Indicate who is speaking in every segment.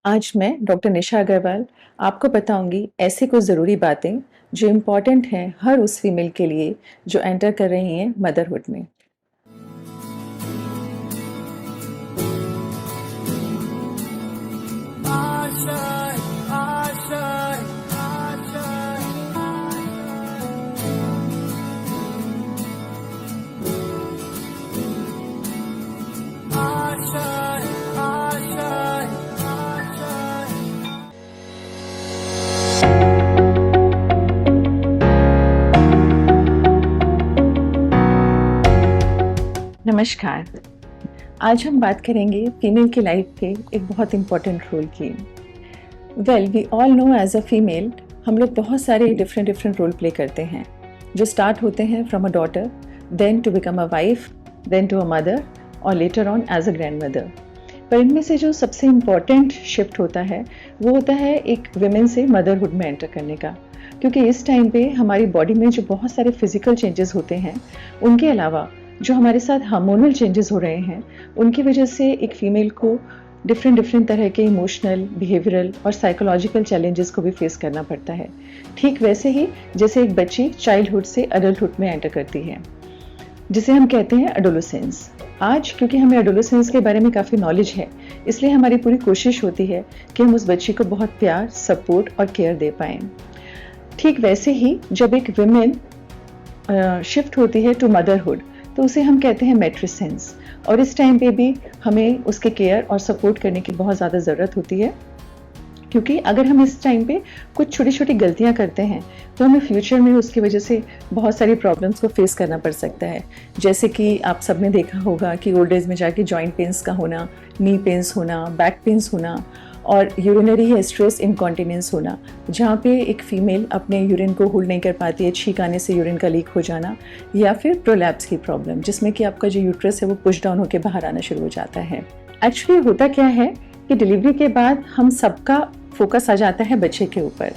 Speaker 1: आज मैं डॉक्टर निशा अग्रवाल आपको बताऊंगी ऐसी कुछ ज़रूरी बातें जो इम्पॉर्टेंट हैं हर उस फीमेल के लिए जो एंटर कर रही हैं मदरहुड में। नमस्कार। आज हम बात करेंगे फीमेल की लाइफ के एक बहुत इम्पॉर्टेंट रोल की। We all know as a female हम लोग बहुत सारे डिफरेंट रोल प्ले करते हैं जो स्टार्ट होते हैं from a daughter, then to become a wife, then to a mother और later on age a grand mother. पर इनमें से जो सबसे इम्पॉर्टेंट शिफ्ट होता है वो होता है एक विमेन से मदरहुड में एंटर करने का, क्योंकि इस टाइम पे हमारी बॉडी में जो बहुत सारे फिजिकल चेंजेस होते हैं उनके अलावा जो हमारे साथ हार्मोनल चेंजेस हो रहे हैं उनकी वजह से एक फीमेल को डिफरेंट तरह के इमोशनल, बिहेवियरल और साइकोलॉजिकल चैलेंजेस को भी फेस करना पड़ता है। ठीक वैसे ही जैसे एक बच्ची चाइल्डहुड से अडल्टहुड में एंटर करती है, जिसे हम कहते हैं एडोलेसेंस। आज क्योंकि हमें एडोलेसेंस के बारे में काफ़ी नॉलेज है, इसलिए हमारी पूरी कोशिश होती है कि हम उस बच्ची को बहुत प्यार, सपोर्ट और केयर दे पाएँ। ठीक वैसे ही जब एक विमेन शिफ्ट होती है टू मदरहुड तो उसे हम कहते हैं मैट्रिसेंस, और इस टाइम पे भी हमें उसके केयर और सपोर्ट करने की बहुत ज़्यादा ज़रूरत होती है, क्योंकि अगर हम इस टाइम पे कुछ छोटी छोटी गलतियां करते हैं तो हमें फ्यूचर में उसकी वजह से बहुत सारी प्रॉब्लम्स को फेस करना पड़ सकता है। जैसे कि आप सब ने देखा होगा कि ओल्ड एज में जाके जॉइंट पेन्स का होना, नी पेन्स होना, बैक पेन्स होना और यूरिनरी या स्ट्रेस इनकॉन्टिनेंस होना, जहाँ पे एक फीमेल अपने यूरिन को होल्ड नहीं कर पाती है, छींक आने से यूरिन का लीक हो जाना, या फिर प्रोलैप्स की प्रॉब्लम जिसमें कि आपका जो यूट्रस है वो पुश डाउन होकर बाहर आना शुरू हो जाता है। एक्चुअली होता क्या है कि डिलीवरी के बाद हम सबका फोकस आ जाता है बच्चे के ऊपर,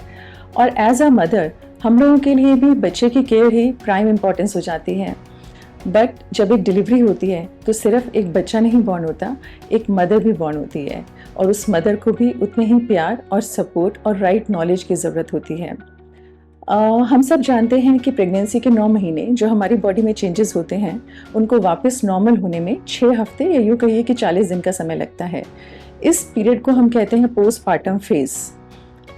Speaker 1: और एज अ मदर हम लोगों के लिए भी बच्चे की केयर ही प्राइम इम्पॉर्टेंस हो जाती है। बट जब एक डिलीवरी होती है तो सिर्फ एक बच्चा नहीं बॉर्न होता, एक मदर भी बॉर्न होती है, और उस मदर को भी उतने ही प्यार और सपोर्ट और राइट नॉलेज की ज़रूरत होती है। हम सब जानते हैं कि प्रेगनेंसी के 9 महीने जो हमारी बॉडी में चेंजेस होते हैं उनको वापस नॉर्मल होने में 6 हफ्ते या यूँ कहिए कि 40 दिन का समय लगता है। इस पीरियड को हम कहते हैं पोस्टपार्टम फेज।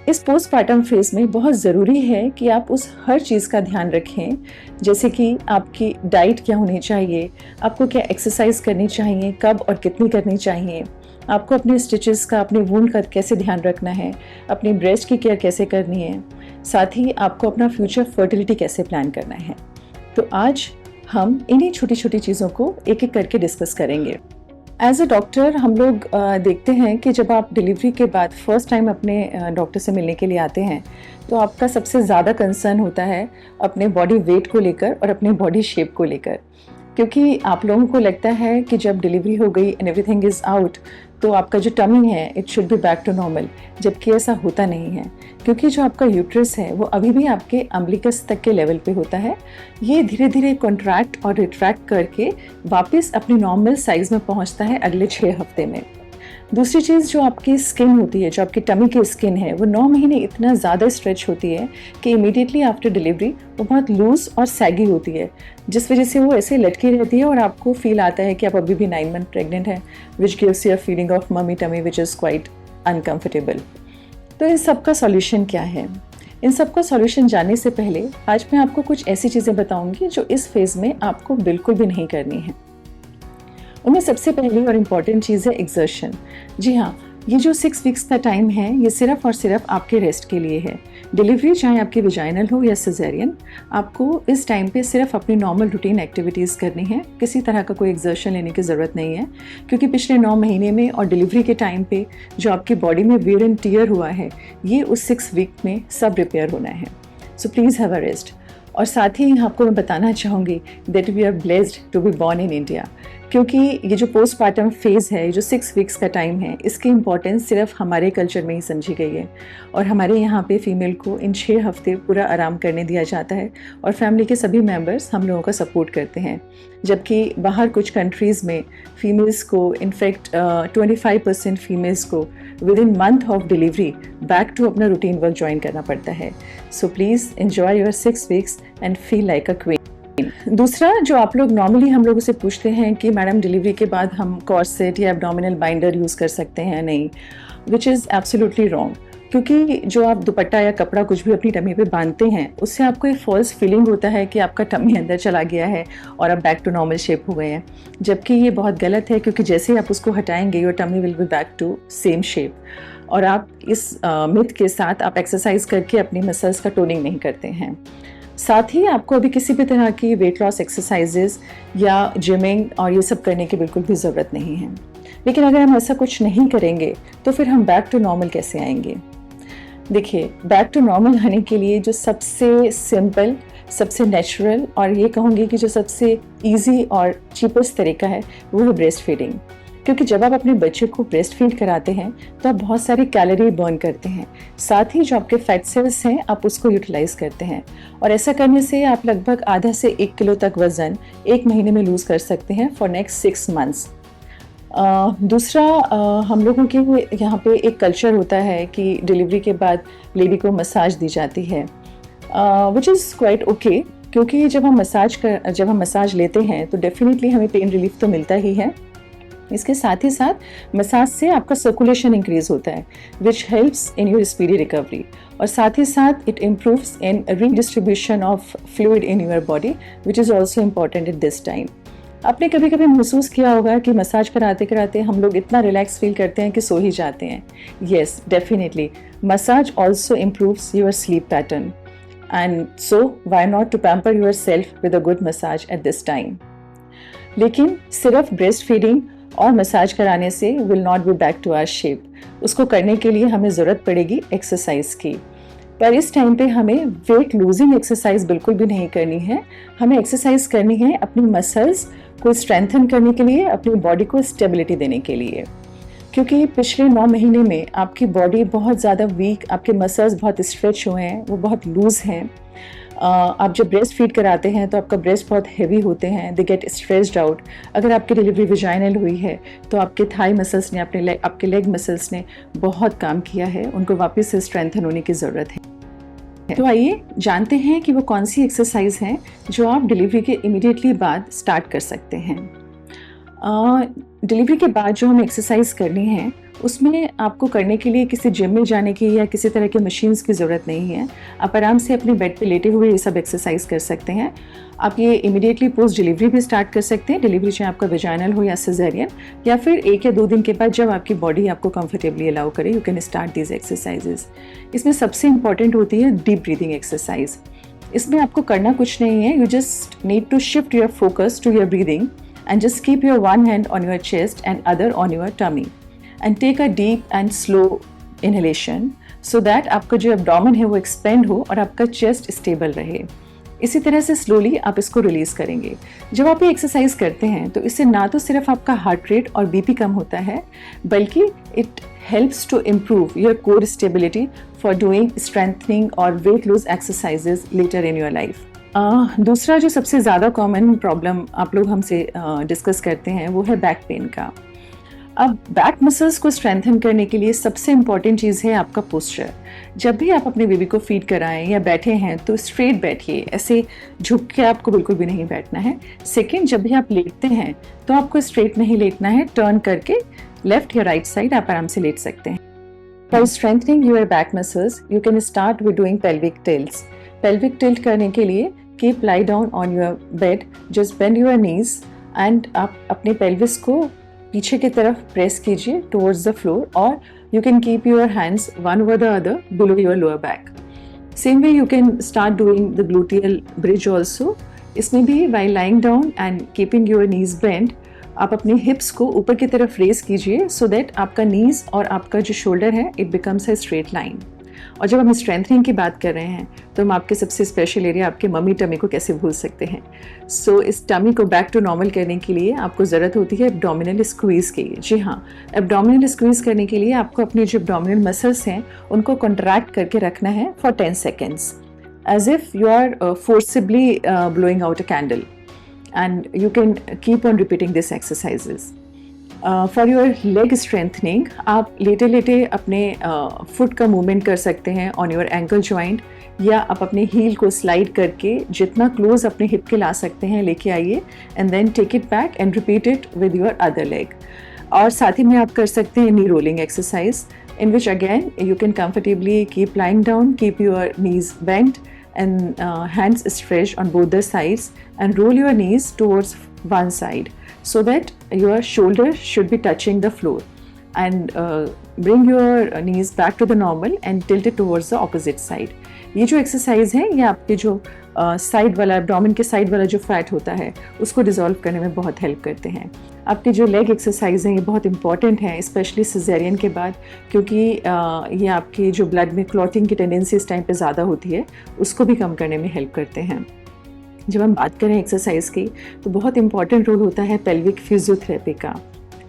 Speaker 1: इस पोस्टपार्टम फेज में बहुत ज़रूरी है कि आप उस हर चीज़ का ध्यान रखें, जैसे कि आपकी डाइट क्या होनी चाहिए, आपको क्या एक्सरसाइज करनी चाहिए, कब और कितनी करनी चाहिए, आपको अपने स्टिचेस का, अपने वूंड का कैसे ध्यान रखना है, अपनी ब्रेस्ट की केयर कैसे करनी है, साथ ही आपको अपना फ्यूचर फर्टिलिटी कैसे प्लान करना है। तो आज हम इन्हीं छोटी छोटी चीज़ों को एक एक करके डिस्कस करेंगे। एज अ डॉक्टर हम लोग देखते हैं कि जब आप डिलीवरी के बाद फर्स्ट टाइम अपने डॉक्टर से मिलने के लिए आते हैं तो आपका सबसे ज़्यादा कंसर्न होता है अपने बॉडी वेट को लेकर और अपने बॉडी शेप को लेकर, क्योंकि आप लोगों को लगता है कि जब डिलीवरी हो गई एंड एवरीथिंग इज़ आउट तो आपका जो टमी है it should be back to normal, जबकि ऐसा होता नहीं है, क्योंकि जो आपका यूट्रस है वो अभी भी आपके अम्बिलिकस तक के लेवल पे होता है। ये धीरे धीरे कॉन्ट्रैक्ट और रिट्रैक्ट करके वापस अपनी नॉर्मल साइज में पहुंचता है अगले 6 हफ्ते में। दूसरी चीज़, जो आपकी स्किन होती है, जो आपकी टमी की स्किन है, वो 9 महीने इतना ज़्यादा स्ट्रेच होती है कि इमीडिएटली आफ्टर डिलीवरी वो बहुत लूज और सैगी होती है, जिस वजह से वो ऐसे लटकी रहती है और आपको फील आता है कि आप अभी भी 9 मंथ प्रेग्नेंट है, which gives you a feeling of mummy tummy which is quite uncomfortable. तो इन सब का सॉल्यूशन क्या है? इन सब का सॉल्यूशन जानने से पहले आज मैं आपको कुछ ऐसी चीज़ें बताऊंगी जो इस फेज़ में आपको बिल्कुल भी नहीं करनी है। उनमें सबसे पहली और इम्पॉर्टेंट चीज़ है एक्सर्शन। जी हाँ, ये जो 6 वीक्स का टाइम है ये सिर्फ और सिर्फ आपके रेस्ट के लिए है। डिलीवरी चाहे आपकी विजाइनल हो या सिजेरियन, आपको इस टाइम पे सिर्फ अपनी नॉर्मल रूटीन एक्टिविटीज़ करनी है, किसी तरह का कोई एक्सर्शन लेने की ज़रूरत नहीं है, क्योंकि पिछले 9 महीने में और डिलीवरी के टाइम पे जो आपकी बॉडी में वेयर एंड टियर हुआ है ये उस 6 वीक में सब रिपेयर होना है। So please have a rest. और साथ ही आपको मैं बताना चाहूँगी that we are blessed to be born in India, क्योंकि ये जो पोस्टपार्टम फेज़ है, जो 6 वीक्स का टाइम है, इसकी इम्पोर्टेंस सिर्फ हमारे कल्चर में ही समझी गई है और हमारे यहाँ पे फ़ीमेल को इन 6 हफ्ते पूरा आराम करने दिया जाता है और फैमिली के सभी मेंबर्स हम लोगों का सपोर्ट करते हैं। जबकि बाहर कुछ कंट्रीज़ में फ़ीमेल्स को इनफैक्ट 25% फ़ीमेल्स को within month of delivery back to अपना रूटीन वर्क ज्वाइन करना पड़ता है। So please enjoy your 6 weeks and feel like a queen. दूसरा, जो आप लोग नॉर्मली हम लोगों से पूछते हैं कि मैडम डिलीवरी के बाद हम कॉर्सेट या एब्डोमिनल बाइंडर यूज़ कर सकते हैं, नहीं, विच इज़ एब्सोल्युटली रॉन्ग। क्योंकि जो आप दुपट्टा या कपड़ा कुछ भी अपनी टमी पे बांधते हैं, उससे आपको एक फॉल्स फीलिंग होता है कि आपका टमी अंदर चला गया है और आप बैक टू नॉर्मल शेप हो गए हैं, जबकि ये बहुत गलत है। क्योंकि जैसे ही आप उसको हटाएंगे your tummy will be back to same shape और आप इस मिथ के साथ आप एक्सरसाइज करके अपनी मसल्स का टोनिंग नहीं करते हैं। साथ ही आपको अभी किसी भी तरह की वेट लॉस एक्सरसाइजेज या जिमिंग और ये सब करने की बिल्कुल भी ज़रूरत नहीं है। लेकिन अगर हम ऐसा कुछ नहीं करेंगे तो फिर हम बैक टू नॉर्मल कैसे आएंगे? देखिए, बैक टू नॉर्मल आने के लिए जो सबसे सिंपल, सबसे नेचुरल और ये कहूँगी कि जो सबसे इजी और चीपेस्ट तरीका है वो है ब्रेस्ट फीडिंग। क्योंकि जब आप अपने बच्चे को ब्रेस्ट फीड कराते हैं तो आप बहुत सारी कैलोरी बर्न करते हैं, साथ ही जो आपके फैट सेल्स हैं आप उसको यूटिलाइज करते हैं और ऐसा करने से आप लगभग आधा से 1 किलो तक वज़न 1 महीने में लूज़ कर सकते हैं फॉर नेक्स्ट 6 मंथ्स। दूसरा, हम लोगों के यहाँ पे एक कल्चर होता है कि डिलीवरी के बाद लेडी को मसाज दी जाती है, विच इज़ क्वाइट ओके। क्योंकि जब हम मसाज लेते हैं तो डेफिनेटली हमें पेन रिलीफ तो मिलता ही है। इसके साथ ही साथ मसाज से आपका सर्कुलेशन इंक्रीज होता है which helps in your speedy recovery और साथ ही साथ it improves in redistribution of fluid in your body which is also important eight this time. आपने कभी कभी महसूस किया होगा कि मसाज कराते कराते हम लोग इतना रिलैक्स फील करते हैं कि सो ही जाते हैं। Yes, definitely massage also improves your sleep pattern and so why not to pamper yourself with a good massage at this time. लेकिन सिर्फ ब्रेस्ट फीडिंग और मसाज कराने से will not be back to our shape. उसको करने के लिए हमें ज़रूरत पड़ेगी एक्सरसाइज की। पर इस टाइम पे हमें वेट लूजिंग एक्सरसाइज बिल्कुल भी नहीं करनी है। हमें एक्सरसाइज करनी है अपनी मसल्स को स्ट्रेंथन करने के लिए, अपनी बॉडी को स्टेबिलिटी देने के लिए। क्योंकि पिछले 9 महीने में आपकी बॉडी बहुत ज़्यादा वीक, आपके मसल्स बहुत स्ट्रेच हुए हैं, वो बहुत लूज़ हैं। आप जब ब्रेस्ट फीड कराते हैं तो आपका ब्रेस्ट बहुत हेवी होते हैं, दे गेट स्ट्रेस्ड आउट। अगर आपकी डिलीवरी विजाइनल हुई है तो आपके थाई मसल्स ने, आपके लेग मसल्स ने बहुत काम किया है, उनको वापस से स्ट्रेंथन होने की ज़रूरत है। तो आइए जानते हैं कि वो कौन सी एक्सरसाइज हैं जो आप डिलीवरी के इमीडिएटली बाद स्टार्ट कर सकते हैं। डिलीवरी के बाद जो हमें एक्सरसाइज करनी है उसमें आपको करने के लिए किसी जिम में जाने की या किसी तरह के मशीन्स की ज़रूरत नहीं है। आप आराम से अपने बेड पे लेटे हुए ये सब एक्सरसाइज कर सकते हैं। आप ये इमीडिएटली पोस्ट डिलीवरी भी स्टार्ट कर सकते हैं, डिलीवरी चाहे आपका वेजाइनल हो या सिजेरियन, या फिर 1 या 2 दिन के बाद जब आपकी बॉडी आपको कंफर्टेबली अलाउ करे, you can start these exercises. इसमें सबसे इंपॉर्टेंट होती है डीप ब्रीदिंग एक्सरसाइज। इसमें आपको करना कुछ नहीं है, you just need to shift your focus to your breathing and just keep your one hand on your chest and other on your tummy and take a deep and slow inhalation so that आपका जो abdomen है वो expand हो और आपका chest stable रहे। इसी तरह से स्लोली आप इसको रिलीज करेंगे। जब आप ये एक्सरसाइज करते हैं तो इससे ना तो सिर्फ आपका हार्ट रेट और बीपी कम होता है, बल्कि it helps to improve your core stability for doing strengthening और weight lose exercises later in your life. दूसरा जो सबसे ज़्यादा कॉमन प्रॉब्लम आप लोग हमसे डिस्कस करते हैं वो है बैक पेन का। अब बैक मसल्स को स्ट्रेंथन करने के लिए सबसे इम्पॉर्टेंट चीज़ है आपका पोस्चर। जब भी आप अपने बेबी को फीड कराएं या बैठे हैं तो स्ट्रेट बैठिए, ऐसे झुक के आपको बिल्कुल भी नहीं बैठना है। सेकेंड, जब भी आप लेटते हैं तो आपको स्ट्रेट नहीं लेटना है, टर्न करके लेफ्ट या राइट साइड आप आराम से लेट सकते हैं। For strengthening your back muscles you can start with doing pelvic tilts. Pelvic tilt करने के लिए keep lie down on your bed, just bend your knees and आप अपने पेल्विस को पीछे की तरफ प्रेस कीजिए टुवर्ड्स द फ्लोर, और you can keep your hands one over the other below your lower back. Same way you can start doing the gluteal bridge also. इसमें भी while lying down and keeping your knees bend, आप अपने हिप्स को ऊपर की तरफ race कीजिए so that आपका नीज और आपका जो शोल्डर है it becomes a straight line. और जब हम स्ट्रेंथनिंग की बात कर रहे हैं तो हम आपके सबसे स्पेशल एरिया आपके मम्मी टमी को कैसे भूल सकते हैं। सो इस टमी को बैक टू नॉर्मल करने के लिए आपको ज़रूरत होती है एब्डोमिनल स्क्वीज़ की। जी हाँ, एब्डोमिनल स्क्वीज़ करने के लिए आपको अपने जो एब्डोमिनल मसल्स हैं उनको कॉन्ट्रैक्ट करके रखना है for 10 seconds, as if you are forcibly blowing out a candle, and you can keep on repeating these exercises. For your leg strengthening, आप लेटे लेटे अपने फुट का मूवमेंट कर सकते हैं ऑन योर एंकल जॉइंट, या आप अपने हील को स्लाइड करके जितना क्लोज अपने हिप के ला सकते हैं लेके आइए, and then take it back and repeat it with your other leg. और साथ ही में आप कर सकते हैं knee rolling exercise, in which again you can comfortably keep lying down, keep your knees bent and hands stretched on both the sides, and roll your knees towards one side so that your shoulders should be touching the floor, and bring your knees back to the normal and tilt it towards the opposite side. ये जो exercise है ये आपके जो side वाला abdomen के side वाला जो फैट होता है उसको डिसॉल्व करने में बहुत हेल्प करते हैं। आपके जो लेग एक्सरसाइज हैं ये बहुत इंपॉर्टेंट हैं, स्पेशली सिजेरियन के बाद, क्योंकि ये आपकी जो ब्लड में क्लॉटिंग की टेंडेंसी इस टाइम पे ज़्यादा होती है उसको भी कम करने में हेल्प करते हैं। जब हम बात करें एक्सरसाइज की तो बहुत इंपॉर्टेंट रोल होता है पेल्विक फिजियोथेरेपी का।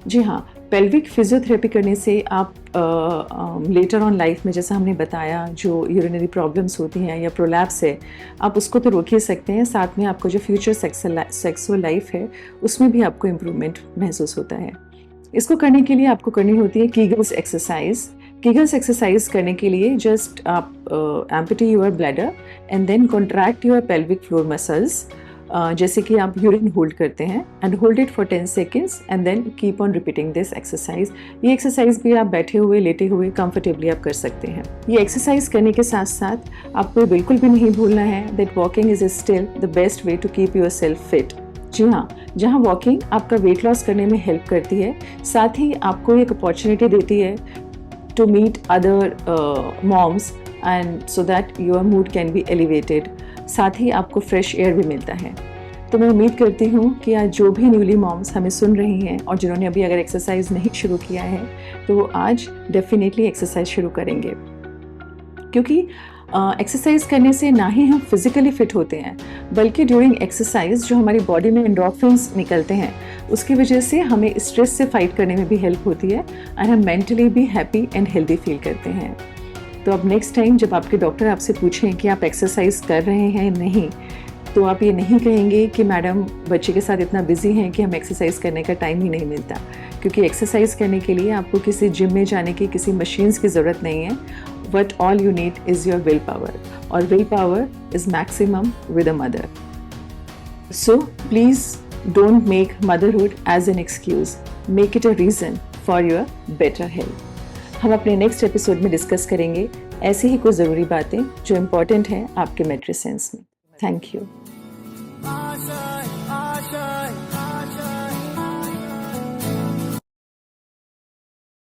Speaker 1: जी हाँ, पेल्विक फिजियोथेरेपी करने से आप लेटर ऑन लाइफ में, जैसा हमने बताया, जो यूरिनरी प्रॉब्लम्स होती हैं या प्रोलैप्स है, आप उसको तो रोक ही सकते हैं, साथ में आपको जो फ्यूचर सेक्सुअल लाइफ है उसमें भी आपको इम्प्रूवमेंट महसूस होता है। इसको करने के लिए आपको करनी होती है कीगल्स एक्सरसाइज। कीगल्स एक्सरसाइज करने के लिए जस्ट आप empty your bladder and then contract your pelvic floor muscles, जैसे कि आप यूरिन होल्ड करते हैं, and hold it for 10 seconds and then keep on repeating this exercise. ये एक्सरसाइज भी आप बैठे हुए लेटे हुए कंफर्टेबली आप कर सकते हैं। ये एक्सरसाइज करने के साथ साथ आपको बिल्कुल भी नहीं भूलना है that walking is still the best way to keep your self fit. जी हाँ, जहाँ वॉकिंग आपका वेट लॉस करने में हेल्प करती है, साथ ही आपको एक अपॉर्चुनिटी देती है to meet other moms and so that your mood can be elevated. साथ ही आपको फ्रेश एयर भी मिलता है। तो मैं उम्मीद करती हूँ कि आज जो भी न्यूली मॉम्स हमें सुन रही हैं और जिन्होंने अभी अगर एक्सरसाइज नहीं शुरू किया है तो वो आज डेफिनेटली एक्सरसाइज शुरू करेंगे, क्योंकि एक्सरसाइज करने से ना ही हम फिजिकली फिट होते हैं बल्कि ड्यूरिंग एक्सरसाइज जो हमारी बॉडी में एंडोर्फिन्स निकलते हैं उसकी वजह से हमें स्ट्रेस से फाइट करने में भी हेल्प होती है, और हम मेंटली भी हैप्पी एंड हेल्दी फील करते हैं। तो अब नेक्स्ट टाइम जब आपके डॉक्टर आपसे पूछें कि आप एक्सरसाइज कर रहे हैं नहीं, तो आप ये नहीं कहेंगे कि मैडम बच्चे के साथ इतना बिजी हैं कि हमें एक्सरसाइज करने का टाइम ही नहीं मिलता, क्योंकि एक्सरसाइज करने के लिए आपको किसी जिम में जाने की, किसी मशीन्स की ज़रूरत नहीं है। But all you need is your will power, और will power is maximum with a mother. So please don't make motherhood as an excuse, make it a reason for your better health. हम अपने next episode में discuss करेंगे ऐसी ही कुछ ज़रूरी बातें जो इम्पॉर्टेंट हैं आपके मेट्रिसेंस में। Thank you.